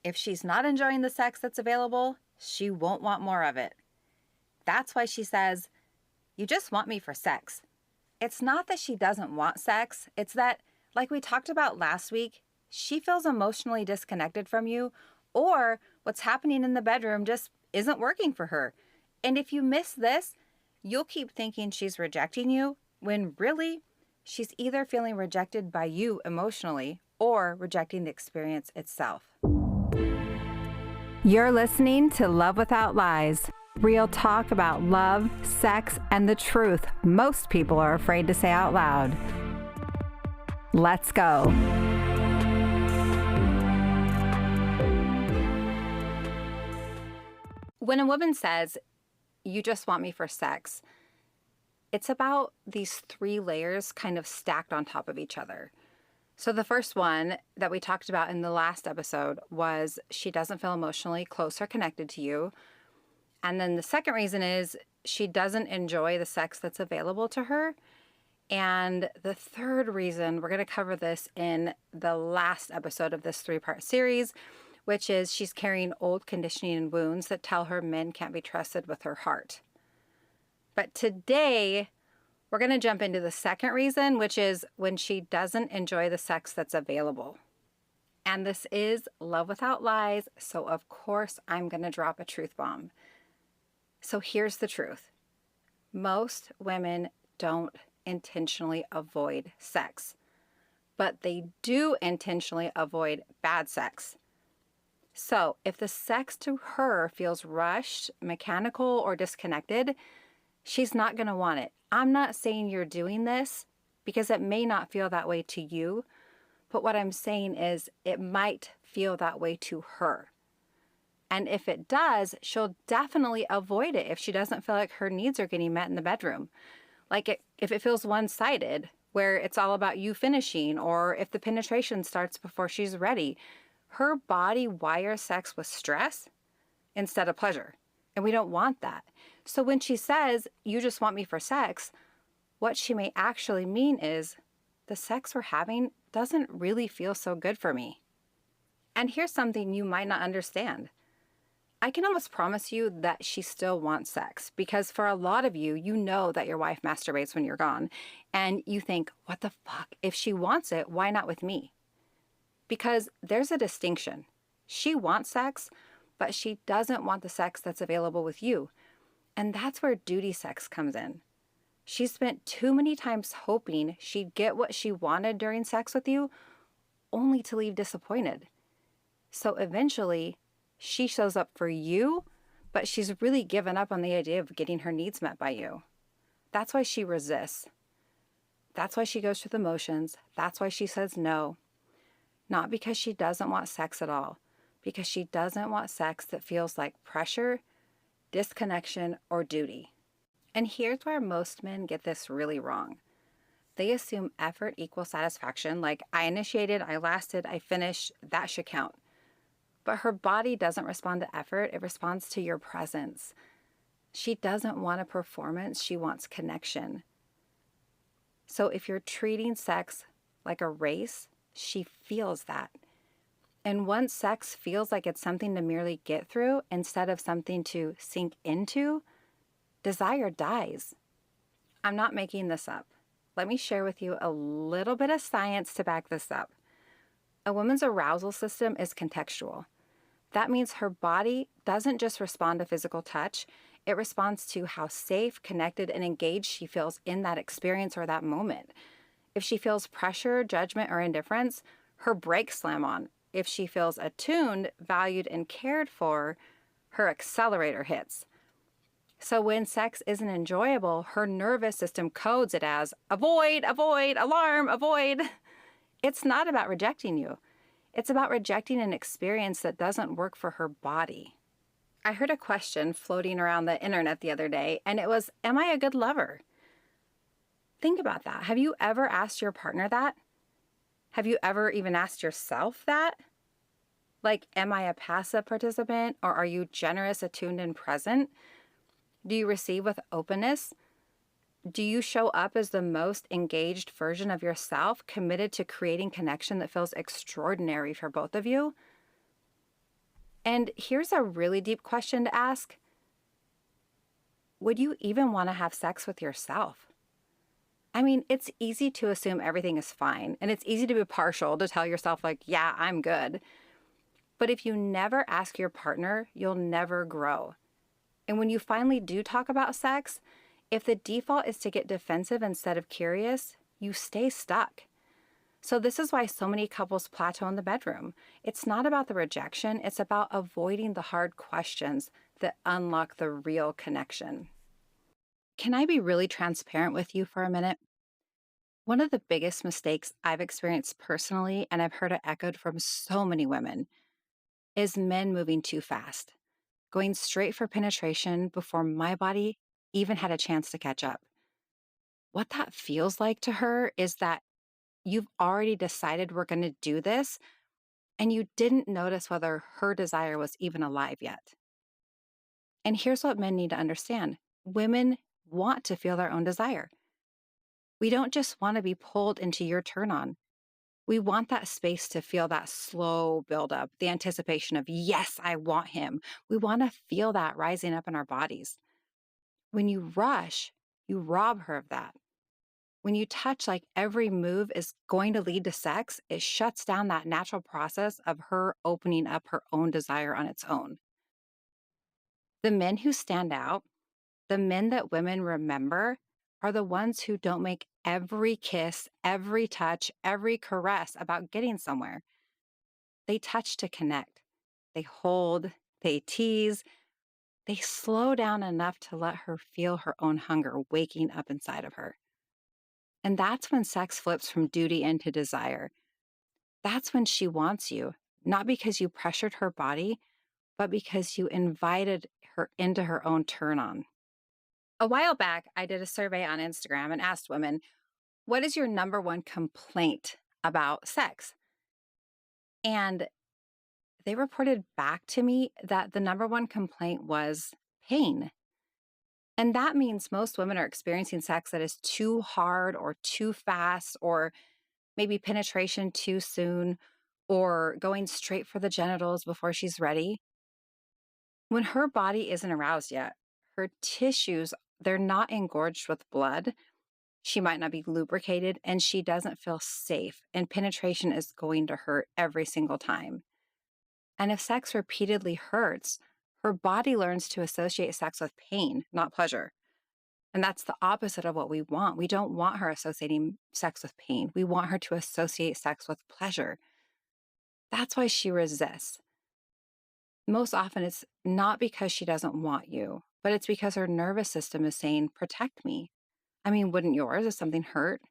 If she's not enjoying the sex that's available, she won't want more of it. That's why she says, "You just want me for sex." It's not that she doesn't want sex. It's that, like we talked about last week, she feels emotionally disconnected from you, or what's happening in the bedroom just isn't working for her. And if you miss this, you'll keep thinking she's rejecting you when really she's either feeling rejected by you emotionally or rejecting the experience itself. You're listening to Love Without Lies. Real talk about love, sex, and the truth most people are afraid to say out loud. Let's go. When a woman says, "You just want me for sex," it's about these three layers kind of stacked on top of each other. So the first one that we talked about in the last episode was she doesn't feel emotionally close or connected to you. And then the second reason is she doesn't enjoy the sex that's available to her. And the third reason, we're going to cover this in the last episode of this 3-part series, which is she's carrying old conditioning and wounds that tell her men can't be trusted with her heart. But today, we're going to jump into the second reason, which is when she doesn't enjoy the sex that's available. And this is Love Without Lies, so of course I'm going to drop a truth bomb. So here's the truth. Most women don't intentionally avoid sex, but they do intentionally avoid bad sex. So if the sex to her feels rushed, mechanical, or disconnected, she's not going to want it. I'm not saying you're doing this because it may not feel that way to you, but what I'm saying is it might feel that way to her. And if it does, she'll definitely avoid it if she doesn't feel like her needs are getting met in the bedroom. If it feels one-sided, where it's all about you finishing, or if the penetration starts before she's ready, her body wires sex with stress instead of pleasure. And we don't want that. So when she says, "You just want me for sex," what she may actually mean is, the sex we're having doesn't really feel so good for me. And here's something you might not understand. I can almost promise you that she still wants sex, because for a lot of you, you know that your wife masturbates when you're gone. And you think, what the fuck? If she wants it, why not with me? Because there's a distinction. She wants sex, but she doesn't want the sex that's available with you. And that's where duty sex comes in. She spent too many times hoping she'd get what she wanted during sex with you, only to leave disappointed. So eventually, she shows up for you, but she's really given up on the idea of getting her needs met by you. That's why she resists. That's why she goes through the motions. That's why she says no. Not because she doesn't want sex at all, because she doesn't want sex that feels like pressure, disconnection, or duty. And here's where most men get this really wrong. They assume effort equals satisfaction, like I initiated, I lasted, I finished, that should count. But her body doesn't respond to effort, it responds to your presence. She doesn't want a performance, she wants connection. So if you're treating sex like a race, she feels that. And once sex feels like it's something to merely get through instead of something to sink into, desire dies. I'm not making this up. Let me share with you a little bit of science to back this up. A woman's arousal system is contextual. That means her body doesn't just respond to physical touch, it responds to how safe, connected, and engaged she feels in that experience or that moment. If she feels pressure, judgment, or indifference, her brakes slam on. If she feels attuned, valued, and cared for, her accelerator hits. So when sex isn't enjoyable, her nervous system codes it as avoid, avoid, alarm, avoid. It's not about rejecting you. It's about rejecting an experience that doesn't work for her body. I heard a question floating around the internet the other day, and it was, am I a good lover? Think about that. Have you ever asked your partner that? Have you ever even asked yourself that? Like, am I a passive participant, or are you generous, attuned, and present? Do you receive with openness? Do you show up as the most engaged version of yourself, committed to creating connection that feels extraordinary for both of you? And here's a really deep question to ask. Would you even want to have sex with yourself? I mean, it's easy to assume everything is fine, and it's easy to be partial to tell yourself, like, yeah, I'm good. But if you never ask your partner, you'll never grow. And when you finally do talk about sex, if the default is to get defensive instead of curious, you stay stuck. So, this is why so many couples plateau in the bedroom. It's not about the rejection, it's about avoiding the hard questions that unlock the real connection. Can I be really transparent with you for a minute? One of the biggest mistakes I've experienced personally, and I've heard it echoed from so many women, is men moving too fast, going straight for penetration before my body even had a chance to catch up. What that feels like to her is that you've already decided we're going to do this, and you didn't notice whether her desire was even alive yet. And here's what men need to understand: women want to feel their own desire. We don't just want to be pulled into your turn on. We want that space to feel that slow buildup, the anticipation of, yes, I want him. We want to feel that rising up in our bodies. When you rush, you rob her of that. When you touch like every move is going to lead to sex, it shuts down that natural process of her opening up her own desire on its own. The men who stand out, the men that women remember, are the ones who don't make every kiss, every touch, every caress about getting somewhere. They touch to connect. They hold, they tease, they slow down enough to let her feel her own hunger waking up inside of her. And that's when sex flips from duty into desire. That's when she wants you, not because you pressured her body, but because you invited her into her own turn on. A while back, I did a survey on Instagram and asked women, what is your number one complaint about sex? And they reported back to me that the number one complaint was pain. And that means most women are experiencing sex that is too hard or too fast, or maybe penetration too soon, or going straight for the genitals before she's ready. When her body isn't aroused yet, her tissues, they're not engorged with blood. She might not be lubricated, and she doesn't feel safe. And penetration is going to hurt every single time. And if sex repeatedly hurts, her body learns to associate sex with pain, not pleasure. And that's the opposite of what we want. We don't want her associating sex with pain. We want her to associate sex with pleasure. That's why she resists. Most often, it's not because she doesn't want you, but it's because her nervous system is saying, protect me. I mean, wouldn't yours if something hurt?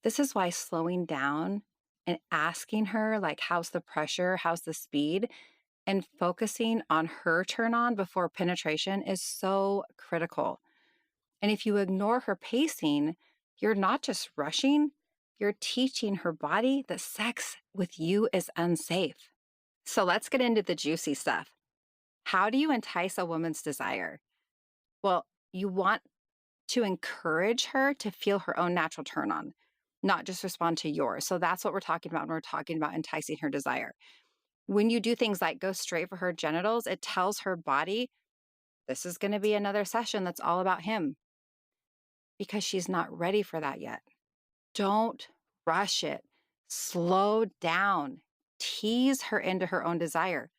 This is why slowing down and asking her, like, how's the pressure? How's the speed? And focusing on her turn on before penetration is so critical. And if you ignore her pacing, you're not just rushing, you're teaching her body that sex with you is unsafe. So let's get into the juicy stuff. How do you entice a woman's desire? Well, you want to encourage her to feel her own natural turn on, not just respond to yours. So that's what we're talking about when we're talking about enticing her desire. When you do things like go straight for her genitals, it tells her body, this is going to be another session that's all about him, because she's not ready for that yet. Don't rush it. Slow down. Tease her into her own desire.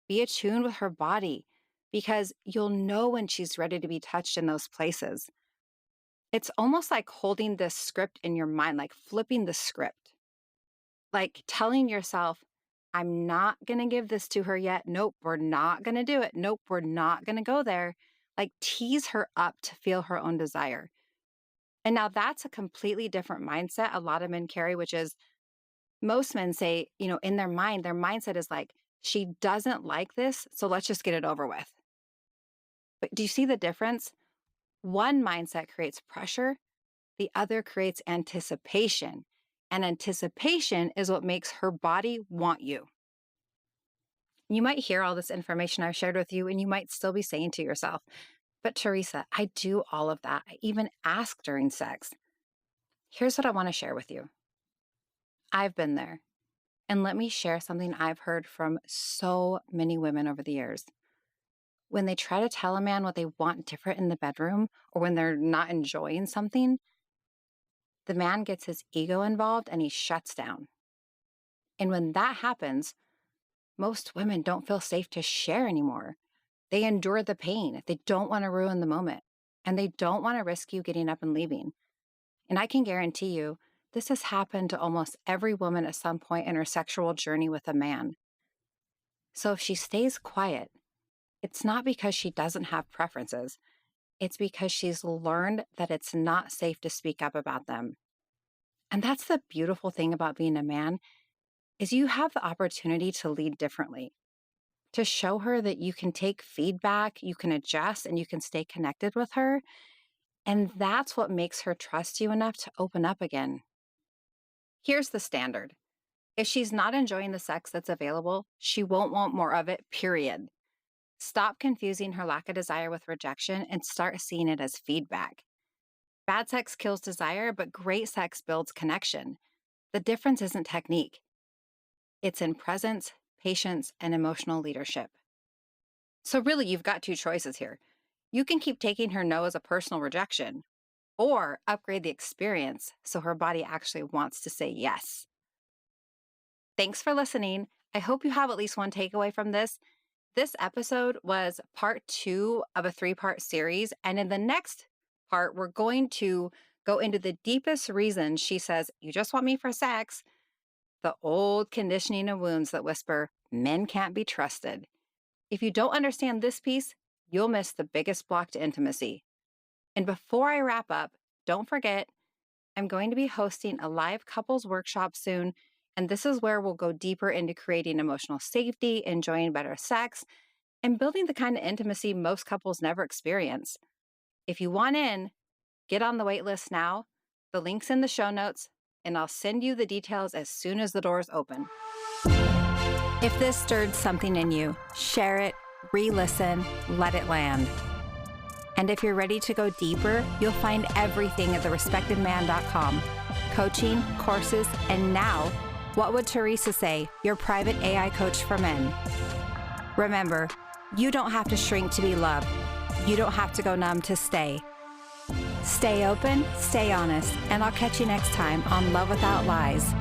Be attuned with her body, because you'll know when she's ready to be touched in those places. It's almost like holding this script in your mind, like flipping the script, like telling yourself, I'm not going to give this to her yet. Nope, we're not going to do it. Nope, we're not going to go there. Like tease her up to feel her own desire. And now that's a completely different mindset a lot of men carry, which is most men say, in their mind, their mindset is like, she doesn't like this, so let's just get it over with. But do you see the difference? One mindset creates pressure, the other creates anticipation. And anticipation is what makes her body want you. You might hear all this information I've shared with you, and you might still be saying to yourself, but Teresa, I do all of that. I even ask during sex. Here's what I want to share with you. I've been there. And let me share something I've heard from so many women over the years. When they try to tell a man what they want different in the bedroom or when they're not enjoying something, the man gets his ego involved and he shuts down. And when that happens, most women don't feel safe to share anymore. They endure the pain. They don't want to ruin the moment. And they don't want to risk you getting up and leaving. And I can guarantee you, this has happened to almost every woman at some point in her sexual journey with a man. So if she stays quiet, it's not because she doesn't have preferences. It's because she's learned that it's not safe to speak up about them. And that's the beautiful thing about being a man is you have the opportunity to lead differently, to show her that you can take feedback, you can adjust, and you can stay connected with her. And that's what makes her trust you enough to open up again. Here's the standard. If she's not enjoying the sex that's available, she won't want more of it, period. Stop confusing her lack of desire with rejection and start seeing it as feedback. Bad sex kills desire, but great sex builds connection. The difference isn't technique. It's in presence, patience, and emotional leadership. So really, you've got two choices here. You can keep taking her no as a personal rejection, or upgrade the experience so her body actually wants to say yes. Thanks for listening. I hope you have at least one takeaway from this. This episode was part 2 of a 3-part series, and in the next part, we're going to go into the deepest reason she says, "You just want me for sex," the old conditioning and wounds that whisper, "Men can't be trusted." If you don't understand this piece, you'll miss the biggest block to intimacy. And before I wrap up, don't forget, I'm going to be hosting a live couples workshop soon, and this is where we'll go deeper into creating emotional safety, enjoying better sex, and building the kind of intimacy most couples never experience. If you want in, get on the wait list now. The link's in the show notes, and I'll send you the details as soon as the doors open. If this stirred something in you, share it, re-listen, let it land. And if you're ready to go deeper, you'll find everything at therespectedman.com. Coaching, courses, and now, What Would Teresa Say, your private AI coach for men. Remember, you don't have to shrink to be loved. You don't have to go numb to stay. Stay open, stay honest, and I'll catch you next time on Love Without Lies.